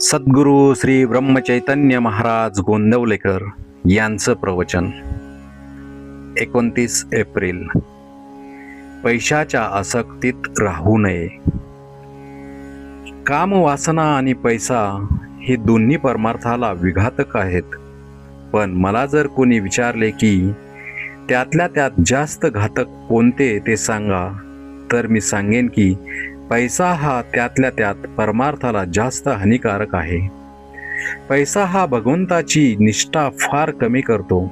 सद्गुरू श्री ब्रह्मचैतन्य महाराज गोंदवलेकर यांचं प्रवचन 29 एप्रिल. पैशाच्या आसक्तीत राहू नये. काम, वासना आणि पैसा हे दोन्ही परमार्थाला विघातक आहेत. पण मला जर कोणी विचारले की त्यातल्या त्यात जास्त घातक कोणते ते सांगा, तर मी सांगेन की पैसा हा त्यातल्या त्यात परमार्थाला जास्त हानिकारक आहे. पैसा हा भगवंताची निष्ठा फार कमी करतो.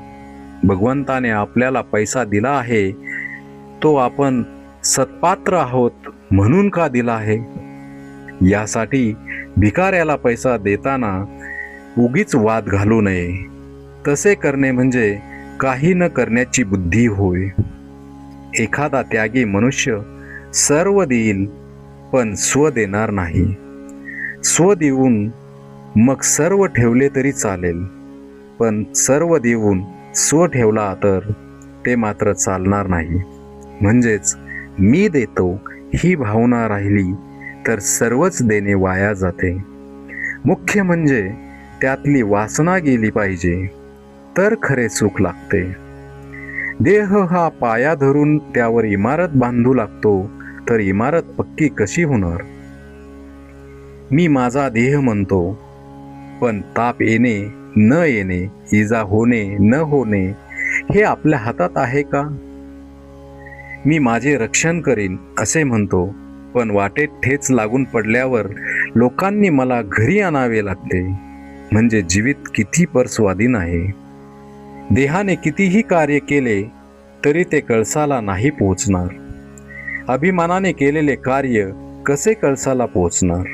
भगवंताने आपल्याला पैसा दिला आहे, तो आपण सत्पात्र आहोत म्हणून का दिला आहे? यासाठी भिकाऱ्याला पैसा देताना उगीच वाद घालू नये. तसे करणे म्हणजे काही न करण्याची बुद्धी होय. एखादा त्यागी मनुष्य सर्व देईल पण स्व देणार नाही. स्व देऊन मग सर्व ठेवले तरी चालेल, पण सर्व देऊन स्व ठेवला तर ते मात्र चालणार नाही. म्हणजेच मी देतो ही भावना राहिली तर सर्वच देणे वाया जाते. मुख्य म्हणजे त्यातली वासना गेली पाहिजे, तर खरे सुख लागते. देह हा पाया धरून त्यावर इमारत बांधू लागतो, तर इमारत पक्की कशी होणार? मी माझा देह म्हणतो, पण ताप येणे न येणे, इजा होणे न होणे हे आपल्या हातात आहे का? मी माझे रक्षण करीन असे म्हणतो, पण वाटेत ठेच लागून पडल्यावर लोकांनी मला घरी आणावे लागते. म्हणजे जीवित किती परस्वाधीन आहे. देहाने कितीही कार्य केले तरी ते कळसाला नाही पोहोचणार. अभिमानाने केलेले कार्य कसे कळसाला पोहोचणार?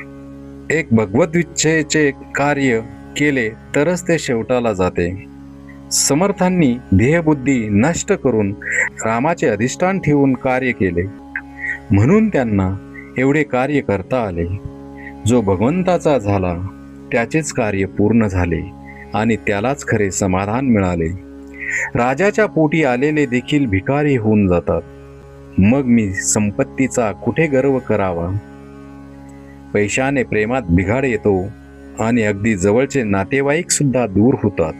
एक भगवद्विच्छेचे कार्य केले तरच ते शेवटाला जाते. समर्थांनी देहबुद्धी नष्ट करून रामाचे अधिष्ठान ठेवून कार्य केले, म्हणून त्यांना एवढे कार्य करता आले. जो भगवंताचा झाला त्याचेच कार्य पूर्ण झाले आणि त्यालाच खरे समाधान मिळाले. राजाच्या पोटी आलेले देखील भिकारी होऊन जातात. मग मी संपत्तीचा कुठे गर्व करावा? पैशाने प्रेमात बिघाड येतो आणि अगदी जवळचे नातेवाईक सुद्धा दूर होतात.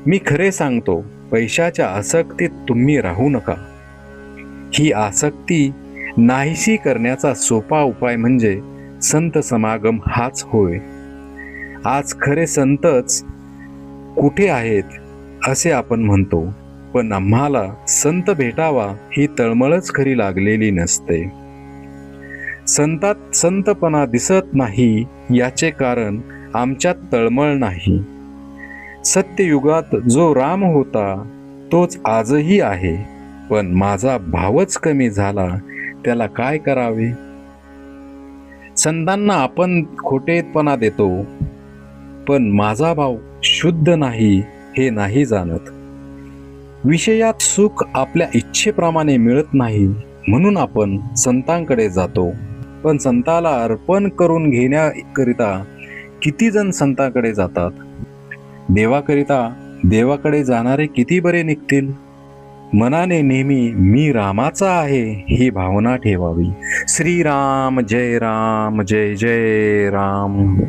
मी खरे सांगतो, पैशाच्या आसक्तीत तुम्ही राहू नका. ही आसक्ती नाहीशी करण्याचा सोपा उपाय म्हणजे संत समागम हाच होय. आज खरे संतच कुठे आहेत असे आपण म्हणतो, पण आम्हाला संत भेटावा ही तळमळच खरी लागलेली नसते. संतात संतपणा दिसत नाही याचे कारण आमच्यात तळमळ नाही. सत्ययुगात जो राम होता तोच आजही आहे, पण माझा भावच कमी झाला, त्याला काय करावे? संतांना आपण खोटेपणा देतो, पण माझा भाव शुद्ध नाही हे नाही जाणत. विषयात सुख आपल्या इच्छेप्रमाणे मिळत नाही म्हणून आपण संतांकडे जातो, पण संताला अर्पण करून घेण्याकरिता किती जण संतांकडे जातात? देवाकरिता देवाकडे जाणारे किती बरे निघतील? मनाने नेहमी मी रामाचा आहे ही भावना ठेवावी. श्रीराम जय राम, जय जय राम.